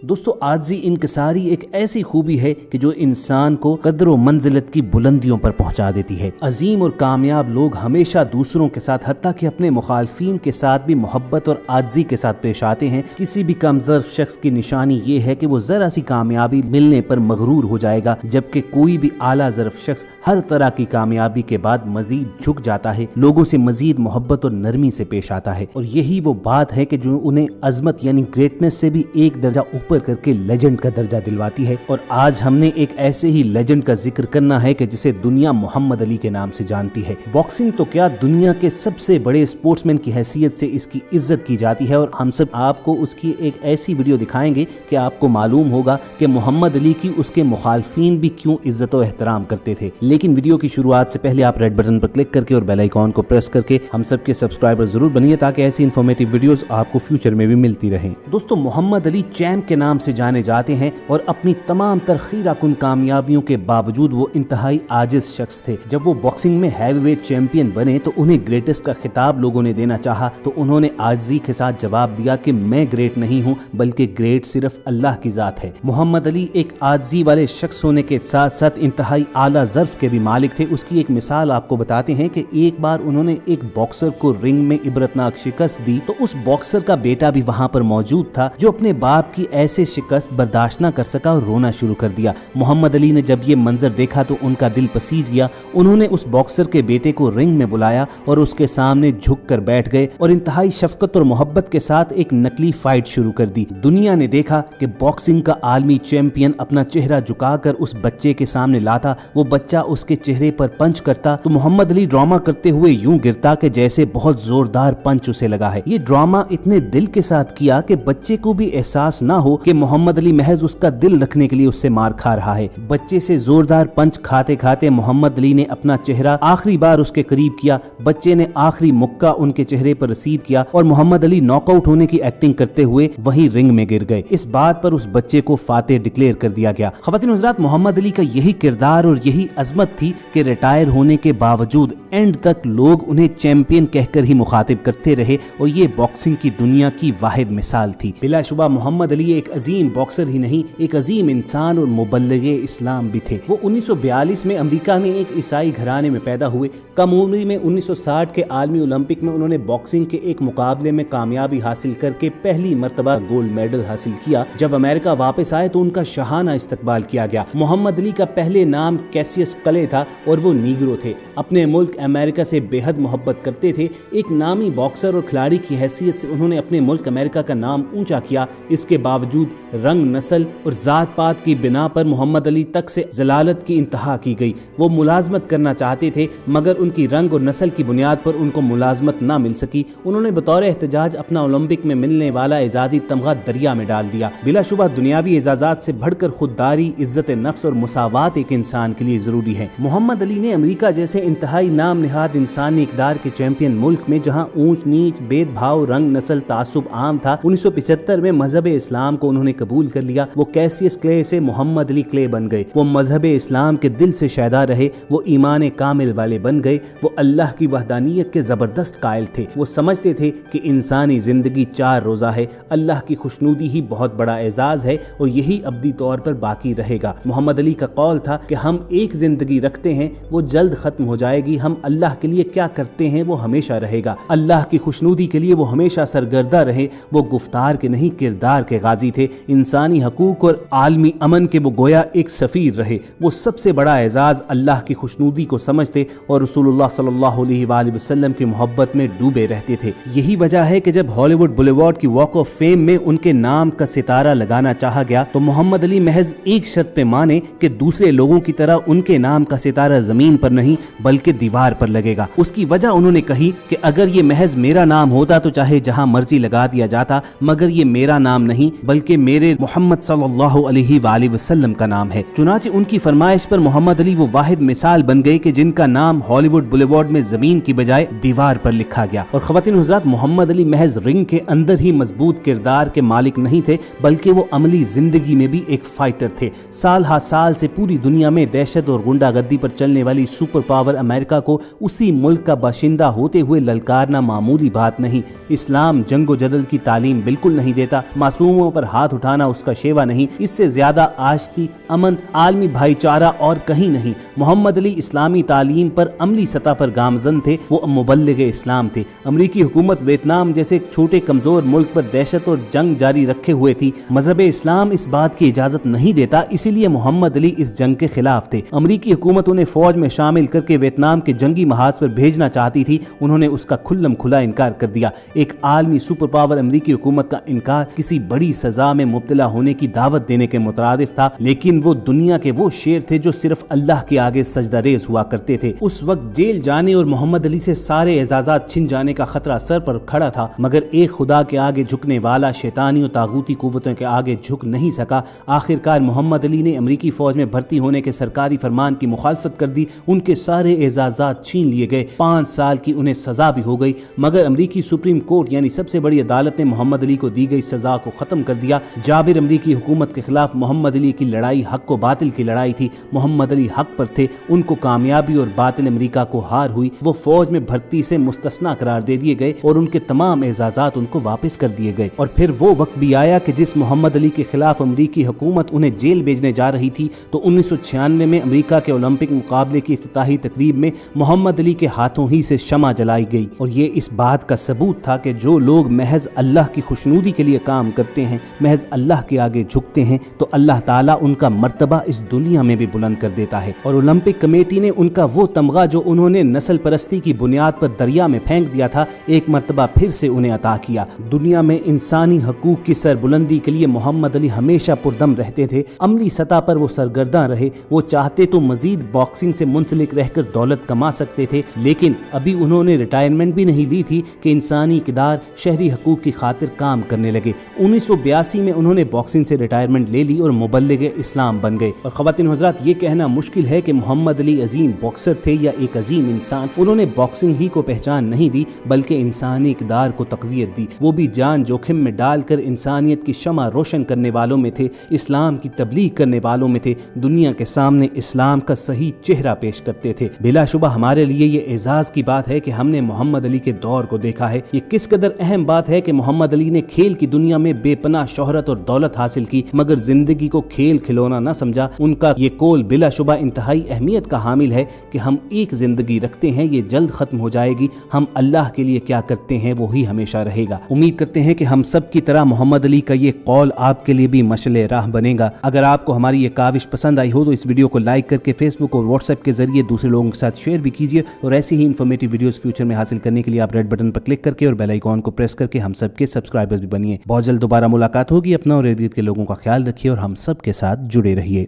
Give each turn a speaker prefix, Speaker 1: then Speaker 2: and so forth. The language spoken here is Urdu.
Speaker 1: دوستو عاجزی انکساری ایک ایسی خوبی ہے کہ جو انسان کو قدر و منزلت کی بلندیوں پر پہنچا دیتی ہے۔ عظیم اور کامیاب لوگ ہمیشہ دوسروں کے ساتھ حتیٰ کہ اپنے مخالفین کے ساتھ بھی محبت اور عاجزی کے ساتھ پیش آتے ہیں۔ کسی بھی کمزور شخص کی نشانی یہ ہے کہ وہ ذرا سی کامیابی ملنے پر مغرور ہو جائے گا، جبکہ کوئی بھی اعلیٰ ظرف شخص ہر طرح کی کامیابی کے بعد مزید جھک جاتا ہے، لوگوں سے مزید محبت اور نرمی سے پیش آتا ہے، اور یہی وہ بات ہے کہ جو انہیں عظمت یعنی گریٹنس سے بھی ایک درجہ اوپر کر کے لیجنڈ کا درجہ دلواتی ہے۔ اور آج ہم نے ایک ایسے ہی لیجنڈ کا ذکر کرنا ہے کہ جسے دنیا محمد علی کے نام سے جانتی ہے۔ باکسنگ تو کیا دنیا کے سب سے بڑے سپورٹس مین کی حیثیت سے اس کی عزت کی جاتی ہے، اور ہم سب آپ کو اس کی ایک ایسی ویڈیو دکھائیں گے کہ آپ کو معلوم ہوگا کہ محمد علی کی اس کے مخالفین بھی کیوں عزت و احترام کرتے تھے۔ لیکن ویڈیو کی شروعات سے پہلے آپ ریڈ بٹن پر کلک کر کے اور بیل آئیکن کو پریس کر کے ہم سب کے سبسکرائبر ضرور بنیے تاکہ ایسی انفارمیٹیو ویڈیوز آپ کو فیوچر میں بھی ملتی رہیں۔ دوستو محمد علی چیمپ کے نام سے جانے جاتے ہیں، اور اپنی تمام تر خیرہ کن کامیابیوں کے باوجود وہ انتہائی عاجز شخص تھے۔ جب وہ باکسنگ میں ہیوی ویٹ چیمپئن بنے تو انہیں گریٹسٹ کا خطاب لوگوں نے دینا چاہا، تو انہوں نے عاجزی کے ساتھ جواب دیا کہ میں گریٹ نہیں ہوں بلکہ گریٹ صرف اللہ کی ذات ہے۔ محمد علی ایک عاجزی والے شخص ہونے کے ساتھ ساتھ انتہائی اعلیٰ ظرف کے بھی مالک تھے۔ اس کی ایک مثال آپ کو بتاتے ہیں کہ ایک بار انہوں نے ایک باکسر کو رنگ میں عبرتناک شکست دی، تو اس باکسر کا بیٹا بھی وہاں پر موجود تھا جو اپنے باپ کی ایسے شکست برداشت نہ کر سکا اور رونا شروع کر دیا۔ محمد علی نے جب یہ منظر دیکھا تو ان کا دل پسیج گیا۔ انہوں نے اس باکسر کے بیٹے کو رنگ میں بلایا اور اس کے سامنے جھک کر بیٹھ گئے اور انتہائی شفقت اور محبت کے ساتھ ایک نقلی فائٹ شروع کر دی۔ دنیا نے دیکھا کہ باکسنگ کا عالمی چیمپئن اپنا چہرہ جھکا کر اس بچے کے سامنے لاتا، وہ بچہ اس کے چہرے پر پنچ کرتا تو محمد علی ڈرامہ کرتے ہوئے یوں گرتا کہ جیسے بہت زوردار پنچ اسے لگا ہے۔ یہ ڈرامہ اتنے دل کے ساتھ کیا کہ بچے کو بھی احساس نہ ہو کہ محمد علی محض اس کا دل رکھنے کے لیے اس سے مار کھا رہا ہے۔ بچے سے زوردار پنچ کھاتے کھاتے محمد علی نے اپنا چہرہ آخری بار اس کے قریب کیا، بچے نے آخری مکہ ان کے چہرے پر رسید کیا اور محمد علی ناک آؤٹ ہونے کی ایکٹنگ کرتے ہوئے وہیں رنگ میں گر گئے۔ اس بات پر اس بچے کو فاتح ڈکلیئر کر دیا گیا۔ خواتین و حضرات، محمد علی کا یہی کردار اور یہی عظمت تھی کہ ریٹائر ہونے کے باوجود اینڈ تک لوگ انہیں چیمپئن کہہ کر ہی مخاطب کرتے رہے، اور یہ باکسنگ کی دنیا کی واحد مثال تھی۔ بلا شبہ محمد علی ایک عظیم باکسر ہی نہیں، ایک عظیم انسان اور مبلغ اسلام بھی تھے۔ وہ 1942 میں امریکہ میں ایک عیسائی گھرانے میں پیدا ہوئے۔ کم عمری میں 1960 کے عالمی اولمپک میں انہوں نے باکسنگ کے ایک مقابلے میں کامیابی حاصل کر کے پہلی مرتبہ گولڈ میڈل حاصل کیا۔ جب امریکہ واپس آئے تو ان کا شاہانہ استقبال کیا گیا۔ محمد علی کا پہلے نام کیسیس کلے تھا اور وہ نیگرو تھے۔ اپنے ملک امریکہ سے بے حد محبت کرتے تھے۔ ایک نامی باکسر اور کھلاڑی کی حیثیت سے انہوں نے اپنے ملک امریکہ کا نام اونچا کیا۔ اس کے باوجود رنگ، نسل اور ذات پات کی بنا پر محمد علی تک سے ذلالت کی انتہا کی گئی۔ وہ ملازمت کرنا چاہتے تھے مگر ان کی رنگ اور نسل کی بنیاد پر ان کو ملازمت نہ مل سکی۔ انہوں نے بطور احتجاج اپنا اولمپک میں ملنے والا اعزازی تمغہ دریا میں ڈال دیا۔ بلا شبہ دنیاوی اعزازات سے بڑھ کر خودداری، عزت نفس اور مساوات ایک انسان کے لیے ضروری ہے۔ محمد علی نے امریکہ جیسے انتہائی نام نہاد انسانی اقدار کے چیمپئن ملک میں جہاں اونچ نیچ، بید بھاؤ، رنگ، نسل، تعصب عام تھا، 1975 میں مذہب اسلام کو انہوں نے قبول کر لیا۔ وہ کیسیس کلے سے محمد علی کلے بن گئے۔ وہ مذہب اسلام کے دل سے شیدا رہے، وہ ایمان کامل والے بن گئے۔ وہ اللہ کی وحدانیت کے زبردست قائل تھے۔ وہ سمجھتے تھے کہ انسانی زندگی 4 روزہ ہے، اللہ کی خوشنودی ہی بہت بڑا اعزاز ہے اور یہی ابدی طور پر باقی رہے گا۔ محمد علی کا قول تھا کہ ہم ایک زندگی رکھتے ہیں، وہ جلد ختم ہو جائے گی، ہم اللہ کے لیے کیا کرتے ہیں وہ ہمیشہ رہے گا۔ اللہ کی خوشنودی کے لیے وہ ہمیشہ سرگردہ رہے۔ وہ گفتار کے نہیں کردار کے غازی تھے۔ انسانی حقوق اور عالمی امن کے وہ گویا ایک سفیر رہے۔ وہ سب سے بڑا اعزاز اللہ کی خوشنودی کو سمجھتے اور رسول اللہ صلی اللہ علیہ وآلہ وسلم کی محبت میں ڈوبے رہتے تھے۔ یہی وجہ ہے کہ جب ہالی ووڈ بولیوارڈ کی واک آف فیم میں ان کے نام کا ستارہ لگانا چاہا گیا تو محمد علی محض ایک شرط پہ مانے کہ دوسرے لوگوں کی طرح ان کے نام کا ستارہ زمین پر نہیں بلکہ دیوار پر لگے گا۔ اس کی وجہ انہوں نے کہی کہ اگر یہ محض میرا نام ہوتا تو چاہے جہاں مرضی لگا دیا جاتا، مگر یہ میرا نام نہیں بلکہ میرے محمد صلی اللہ علیہ وآلہ وسلم کا نام ہے۔ چنانچہ ان کی فرمائش پر محمد علی وہ واحد مثال بن گئے کہ جن کا نام ہالی ووڈ بولیوارڈ میں زمین کی بجائے دیوار پر لکھا گیا۔ اور خواتین و حضرات، محمد علی محض رنگ کے اندر ہی مضبوط کردار کے مالک نہیں تھے بلکہ وہ عملی زندگی میں بھی ایک فائٹر تھے۔ سال ہا سال سے پوری دنیا میں دہشت اور غنڈہ گردی پر چلنے والی سپر پاور امریکہ کو اسی ملک کا باشندہ ہوتے ہوئے للکارنا معمولی بات نہیں۔ اسلام جنگ و جدل کی تعلیم بالکل نہیں دیتا، معصوموں پر ہاتھ اٹھانا اس کا شیوا نہیں، اس سے زیادہ آشتی، امن، عالمی بھائی چارہ اور کہیں نہیں۔ محمد علی اسلامی تعلیم پر عملی سطح پر گامزن تھے، وہ مبلغ اسلام تھے۔ امریکی حکومت ویتنام جیسے ایک چھوٹے کمزور ملک پر دہشت اور جنگ جاری رکھے ہوئے تھی۔ مذہب اسلام اس بات کی اجازت نہیں دیتا، اسی لیے محمد علی اس جنگ کے خلاف تھے۔ امریکی حکومت انہیں فوج میں شامل کر کے ویتنام کے جنگی محاذ پر بھیجنا چاہتی تھی، انہوں نے اس کا کھلم کھلا انکار کر دیا۔ ایک عالمی سپر پاور امریکی حکومت کا انکار کسی بڑی سزا میں مبتلا ہونے کی دعوت دینے کے مترادف تھا، لیکن وہ دنیا کے وہ شیر تھے جو صرف اللہ کے آگے سجدہ ریز ہوا کرتے تھے۔ اس وقت جیل جانے اور محمد علی سے سارے اعزازات چھن جانے کا خطرہ سر پر کھڑا تھا، مگر ایک خدا کے آگے جھکنے والا شیطانی اور طاغوتی قوتوں کے آگے جھک نہیں سکا۔ آخرکار محمد علی نے امریکی فوج میں بھرتی ہونے کے سرکاری فرمان کی مخالفت کر دی، ان کے سارے اعزازات چھین لیے گئے، 5 سال کی انہیں سزا بھی ہو گئی، مگر امریکی سپریم کورٹ یعنی سب سے بڑی عدالت نے محمد علی کو دی گئی سزا کو ختم کر دیا۔ جابر امریکی حکومت کے خلاف محمد علی کی لڑائی حق و باطل کی لڑائی تھی، محمد علی حق پر تھے، ان کو کامیابی اور باطل امریکہ کو ہار ہوئی، وہ فوج میں بھرتی سے مستثنا قرار دے دیے گئے اور ان کے تمام اعزازات ان کو واپس کر دیے گئے۔ اور پھر وہ وقت بھی آیا کہ جس محمد علی کے خلاف امریکی حکومت انہیں جیل بھیجنے جا رہی تھی، تو 1996 میں امریکہ کے اولمپک مقابلے کی افتتاحی تقریب میں محمد علی کے ہاتھوں ہی سے شمع جلائی گئی، اور یہ اس بات کا ثبوت تھا کہ جو لوگ محض اللہ کی خوشنودی کے لیے کام کرتے ہیں، محض اللہ کے آگے جھکتے ہیں، تو اللہ تعالیٰ ان کا مرتبہ اس دنیا میں بھی بلند کر دیتا ہے۔ اور اولمپک کمیٹی نے ان کا وہ تمغہ جو انہوں نے نسل پرستی کی بنیاد پر دریا میں پھینک دیا تھا، ایک مرتبہ پھر سے انہیں عطا کیا۔ دنیا میں انسانی حقوق کی سربلندی کے لیے محمد علی ہمیشہ پردم رہتے تھے، عملی سطح پر وہ سرگرداں رہے، وہ چاہتے تو مزید باکسنگ سے منسلک رہ کر دولت کما سکتے تھے، لیکن ابھی انہوں نے ریٹائرمنٹ بھی نہیں لی تھی کہ انسانی اقدار، شہری حقوق کی خاطر کام کرنے لگے۔ 1982 میں انہوں نے باکسنگ سے ریٹائرمنٹ لے لی اور مبلغ اسلام بن گئے۔ اور خواتین و حضرات، یہ کہنا مشکل ہے کہ محمد علی عظیم باکسر تھے یا ایک عظیم انسان۔ انہوں نے باکسنگ ہی کو پہچان نہیں دی بلکہ انسانی اقدار کو تقویت دی، وہ بھی جان جوخم میں ڈال کر انسانیت کی شمع روشن کرنے والوں میں تھے، اسلام کی تبلیغ کرنے والوں میں تھے، دنیا کے سامنے اسلام کا صحیح چہرہ پیش کرتے تھے۔ بلا شبہ ہمارے لیے یہ اعزاز کی بات ہے کہ ہم نے محمد علی کے دور کو دیکھا ہے۔ یہ کس قدر اہم بات ہے کہ محمد علی نے کھیل کی دنیا میں بے پناہ شہرت اور دولت حاصل کی، مگر زندگی کو کھیل کھلونا نہ سمجھا۔ ان کا یہ قول بلا شبہ انتہائی اہمیت کا حامل ہے کہ ہم ایک زندگی رکھتے ہیں، یہ جلد ختم ہو جائے گی، ہم اللہ کے لیے کیا کرتے ہیں وہی ہمیشہ رہے گا۔ امید کرتے ہیں کہ ہم سب کی طرح محمد علی کا یہ قول آپ کے لیے بھی مشعل راہ بنے گا۔ اگر آپ کو ہماری یہ کاوش پسند آئی ہو تو اس ویڈیو کو لائک کر کے فیس بک اور واٹس ایپ کے ذریعے دوسرے لوگوں کے ساتھ شیئر بھی کیجیے، اور ایسی ہی انفارمیٹو ویڈیوز فیوچر میں حاصل کرنے کے لیے آپ ریڈ بٹن پر کلک کر کے اور بیل آئیکن کو پریس کر کے ہم سب کے سبسکرائبرز بھی بنیے۔ بہت جلد دوبارہ ملاقات ہوگی، اپنا اور ارد گرد کے لوگوں کا خیال رکھیے اور ہم سب کے ساتھ جڑے رہیے۔